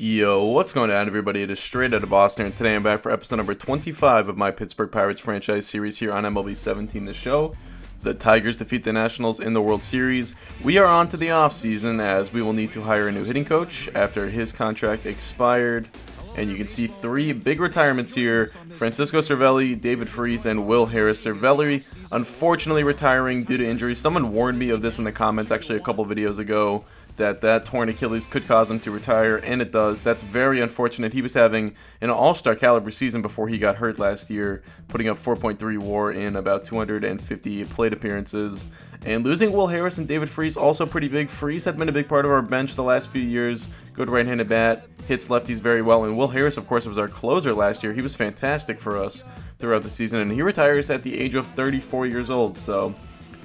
Yo, what's going on, everybody? It is Straight Outta Boston, and today I'm back for episode number 25 of my Pittsburgh Pirates franchise series here on MLB 17 The Show. The Tigers defeat the Nationals in the World Series. We are on to the offseason as we will need to hire a new hitting coach after his contract expired. And you can see three big retirements here: Francisco Cervelli, David Freese, and Will Harris. Cervelli unfortunately retiring due to injury. Someone warned me of this in the comments actually a couple videos ago, that torn Achilles could cause him to retire, and it does. That's very unfortunate. He was having an all-star caliber season before he got hurt last year, putting up 4.3 WAR in about 250 plate appearances. And losing Will Harris and David Freese also pretty big. Freese had been a big part of our bench the last few years. Good right-handed bat, hits lefties very well. And Will Harris, of course, was our closer last year. He was fantastic for us throughout the season, and he retires at the age of 34 years old. So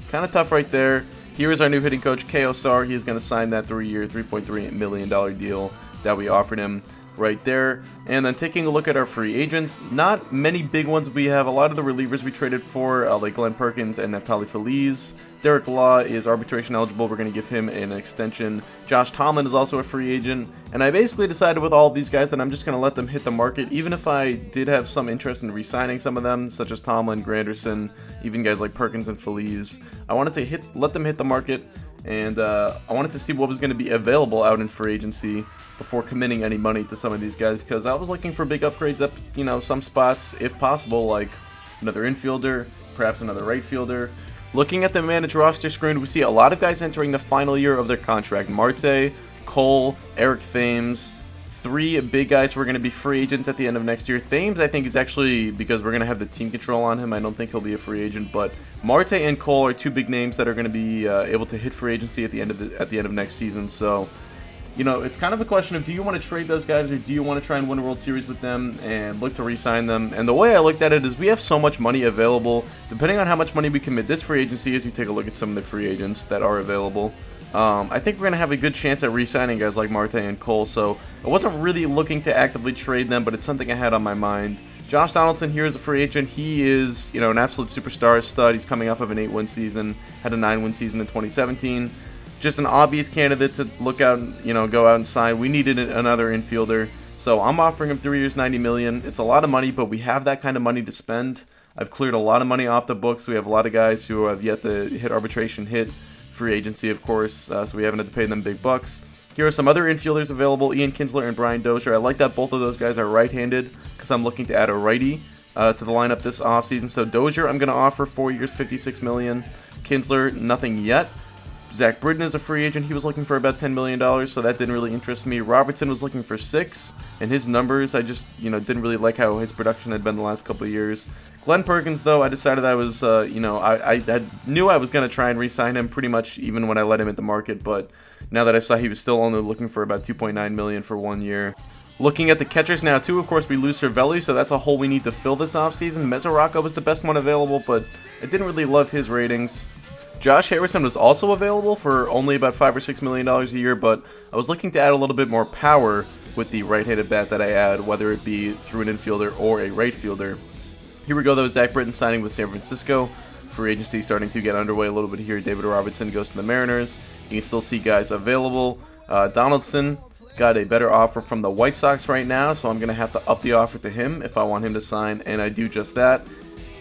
kind of tough right there. Here is our new hitting coach, K.O. Sar. He is going to sign that 3-year, $3.3 million deal that we offered him right there. And then taking a look at our free agents, not many big ones. We have a lot of the relievers we traded for, like Glenn Perkins and Neftali Feliz. Derek Law is arbitration eligible. We're going to give him an extension. Josh Tomlin is also a free agent. And I basically decided with all of these guys that I'm just going to let them hit the market, even if I did have some interest in re-signing some of them, such as Tomlin, Granderson, even guys like Perkins and Feliz. I wanted to let them hit the market, and I wanted to see what was going to be available out in free agency before committing any money to some of these guys, because I was looking for big upgrades up, some spots, if possible, like another infielder, perhaps another right fielder. Looking at the managed roster screen, we see a lot of guys entering the final year of their contract. Marte, Cole, Eric Thames, three big guys who are going to be free agents at the end of next year. Thames, I think, is actually, because we're going to have the team control on him, I don't think he'll be a free agent, but Marte and Cole are two big names that are going to be able to hit free agency at the end of next season. So, it's kind of a question of, do you want to trade those guys, or do you want to try and win a World Series with them and look to re-sign them? And the way I looked at it is we have so much money available. Depending on how much money we commit this free agency, as you take a look at some of the free agents that are available, I think we're going to have a good chance at re-signing guys like Marte and Cole. So I wasn't really looking to actively trade them, but it's something I had on my mind. Josh Donaldson here is a free agent. He is, an absolute superstar, stud. He's coming off of an 8-win season, had a 9-win season in 2017. Just an obvious candidate to look out, go out and sign. We needed another infielder, so I'm offering him 3 years, $90 million. It's a lot of money, but we have that kind of money to spend. I've cleared a lot of money off the books. We have a lot of guys who have yet to hit arbitration, hit free agency, of course, so we haven't had to pay them big bucks. Here are some other infielders available: Ian Kinsler and Brian Dozier. I like that both of those guys are right-handed, because I'm looking to add a righty to the lineup this offseason. So Dozier, I'm going to offer 4 years, $56 million. Kinsler, nothing yet. Zach Britton is a free agent. He was looking for about $10 million, so that didn't really interest me. Robertson was looking for 6, and his numbers, I just, didn't really like how his production had been the last couple of years. Glenn Perkins, though, I decided I was, I knew I was going to try and re-sign him pretty much even when I let him at the market, but now that I saw he was still only looking for about $2.9 million for 1 year. Looking at the catchers now, too, of course, we lose Cervelli, so that's a hole we need to fill this offseason. Mesoraco was the best one available, but I didn't really love his ratings. Josh Harrison was also available for only about $5 or $6 million a year, but I was looking to add a little bit more power with the right-handed bat that I add, whether it be through an infielder or a right fielder. Here we go, though. Zach Britton signing with San Francisco. Free agency starting to get underway a little bit here. David Robertson goes to the Mariners. You can still see guys available. Donaldson got a better offer from the White Sox right now, so I'm going to have to up the offer to him if I want him to sign, and I do just that.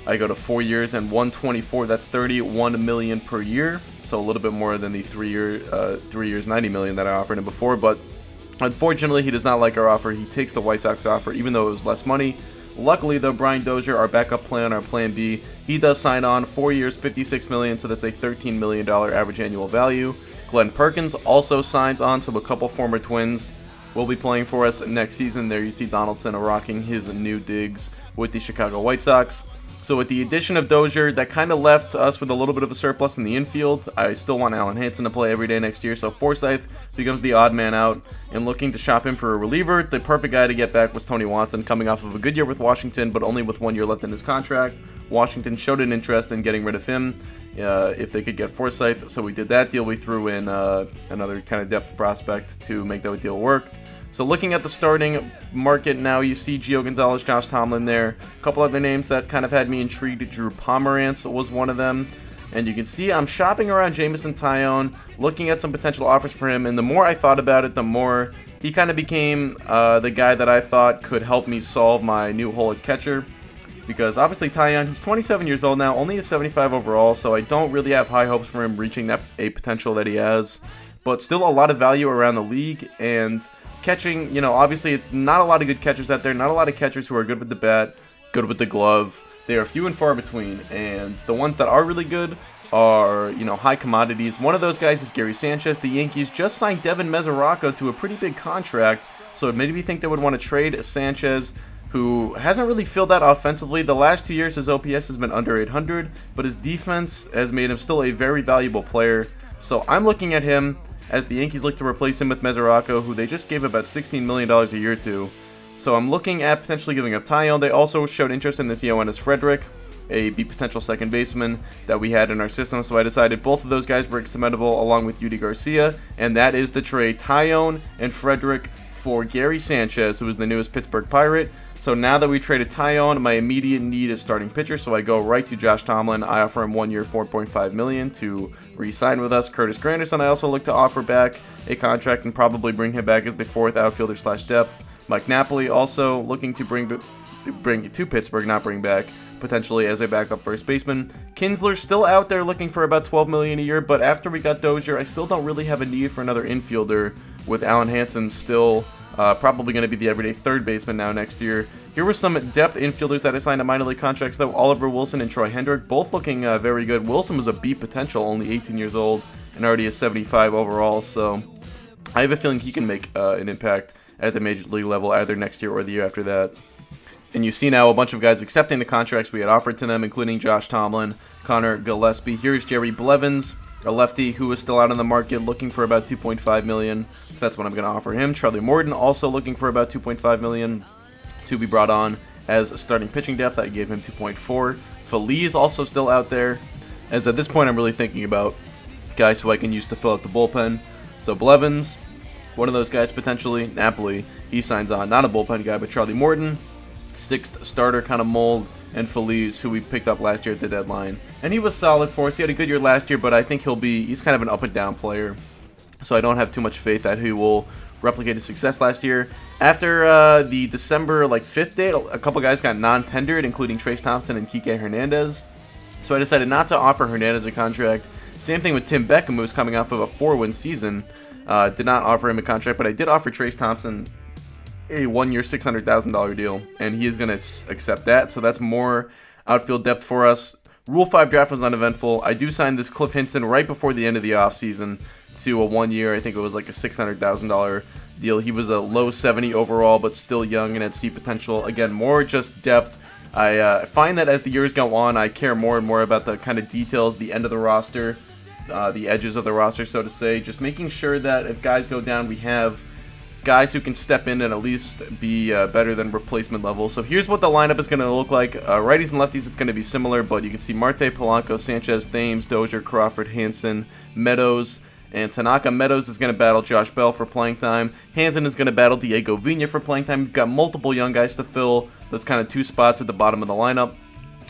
I go to 4 years and $124. That's $31 million per year, so a little bit more than the 3 years, $90 million that I offered him before. But unfortunately, he does not like our offer. He takes the White Sox offer, even though it was less money. Luckily, though, Brian Dozier, our backup plan, our plan B, he does sign on 4 years, $56 million, so that's a $13 million average annual value. Glenn Perkins also signs on, so a couple former Twins will be playing for us next season. There you see Donaldson rocking his new digs with the Chicago White Sox. So with the addition of Dozier, that kind of left us with a little bit of a surplus in the infield. I still want Alan Hansen to play every day next year, so Forsythe becomes the odd man out. And looking to shop him for a reliever, the perfect guy to get back was Tony Watson, coming off of a good year with Washington, but only with 1 year left in his contract. Washington showed an interest in getting rid of him if they could get Forsythe, so we did that deal. We threw in another kind of depth prospect to make that deal work. So looking at the starting market now, you see Gio Gonzalez, Josh Tomlin there. A couple other names that kind of had me intrigued. Drew Pomerantz was one of them. And you can see I'm shopping around Jameson Tallon, looking at some potential offers for him. And the more I thought about it, the more he kind of became the guy that I thought could help me solve my new hole at catcher. Because obviously Tallon, he's 27 years old now, only a 75 overall, so I don't really have high hopes for him reaching that potential that he has. But still a lot of value around the league, and catching, you know, obviously it's not a lot of good catchers out there, not a lot of catchers who are good with the bat, good with the glove. They are few and far between, and the ones that are really good are, you know, high commodities. One of those guys is Gary Sanchez. The Yankees just signed Devin Mesoraco to a pretty big contract, so it made me think they would want to trade Sanchez, who hasn't really filled that offensively. The last 2 years his OPS has been under 800, but his defense has made him still a very valuable player. So I'm looking at him as the Yankees look to replace him with Mesoraco, who they just gave about $16 million a year to. So I'm looking at potentially giving up Tallon. They also showed interest in this Yoenis Frederick, a potential second baseman that we had in our system, so I decided both of those guys were expendable along with Yudi Garcia, and that is the trade: Tallon and Frederick for Gary Sanchez, who is the newest Pittsburgh Pirate. So now that we traded Tallon, my immediate need is starting pitcher, so I go right to Josh Tomlin. I offer him 1 year, $4.5 million to re-sign with us. Curtis Granderson, I also look to offer back a contract and probably bring him back as the fourth outfielder slash depth. Mike Napoli also looking to bring to Pittsburgh, not bring back, potentially as a backup first baseman. Kinsler's still out there looking for about $12 million a year, but after we got Dozier, I still don't really have a need for another infielder, with Alan Hansen still probably going to be the everyday third baseman now next year. Here were some depth infielders that I signed at minor league contracts, though: Oliver Wilson and Troy Hendrick, both looking very good. Wilson was a B potential, only 18 years old, and already a 75 overall, so I have a feeling he can make an impact at the major league level either next year or the year after that. And you see now a bunch of guys accepting the contracts we had offered to them, including Josh Tomlin, Connor Gillespie. Here's Jerry Blevins, a lefty who is still out on the market looking for about $2.5 million. So that's what I'm going to offer him. Charlie Morton also looking for about $2.5 million to be brought on as a starting pitching depth. I gave him 2.4. Feliz also still out there, as at this point I'm really thinking about guys who I can use to fill out the bullpen. So Blevins, one of those guys potentially. Napoli, he signs on. Not a bullpen guy, but Charlie Morton, sixth starter kind of mold. And Feliz, who we picked up last year at the deadline. And he was solid for us. He had a good year last year, but I think he's kind of an up and down player. So I don't have too much faith that he will replicate his success last year. After the December 5th date, a couple guys got non-tendered, including Trace Thompson and Kike Hernandez. So I decided not to offer Hernandez a contract. Same thing with Tim Beckham, who was coming off of a 4-win season. Did not offer him a contract, but I did offer Trace Thompson a 1 year, $600,000 deal, and he is going to accept that. So that's more outfield depth for us. Rule 5 draft was uneventful. I do sign this Cliff Hinson right before the end of the offseason to a 1 year, I think it was like a $600,000 deal. He was a low 70 overall, but still young and had steep potential. Again, more just depth. I find that as the years go on, I care more and more about the kind of details, the end of the roster, the edges of the roster, so to say. Just making sure that if guys go down, we have guys who can step in and at least be better than replacement level. So here's what the lineup is going to look like. Righties and lefties, it's going to be similar, but you can see Marte, Polanco, Sanchez, Thames, Dozier, Crawford, Hansen, Meadows, and Tanaka. Meadows is going to battle Josh Bell for playing time. Hansen is going to battle Diego Vina for playing time. You've got multiple young guys to fill those kind of two spots at the bottom of the lineup.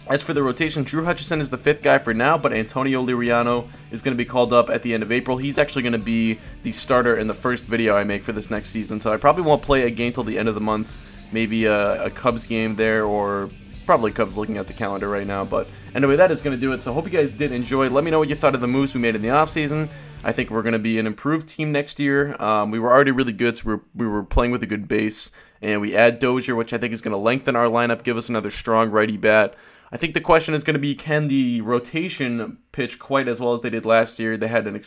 As for the rotation, Drew Hutchison is the 5th guy for now, but Antonio Liriano is going to be called up at the end of April. He's actually going to be the starter in the first video I make for this next season, so I probably won't play a game till the end of the month. Maybe a Cubs game there, or probably Cubs looking at the calendar right now. But anyway, that is going to do it, so hope you guys did enjoy. Let me know what you thought of the moves we made in the offseason. I think we're going to be an improved team next year. We were already really good, so we were playing with a good base, and we add Dozier, which I think is going to lengthen our lineup, give us another strong righty bat. I think the question is going to be, can the rotation pitch quite as well as they did last year? They had an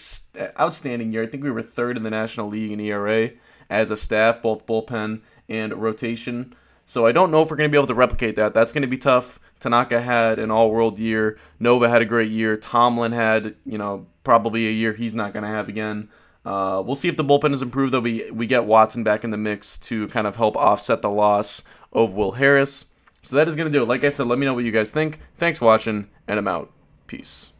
outstanding year. I think we were 3rd in the National League in ERA as a staff, both bullpen and rotation. So I don't know if we're going to be able to replicate that. That's going to be tough. Tanaka had an all-world year. Nova had a great year. Tomlin had, probably a year he's not going to have again. We'll see if the bullpen is improved, though. We get Watson back in the mix to kind of help offset the loss of Will Harris. So that is going to do it. Like I said, let me know what you guys think. Thanks for watching, and I'm out. Peace.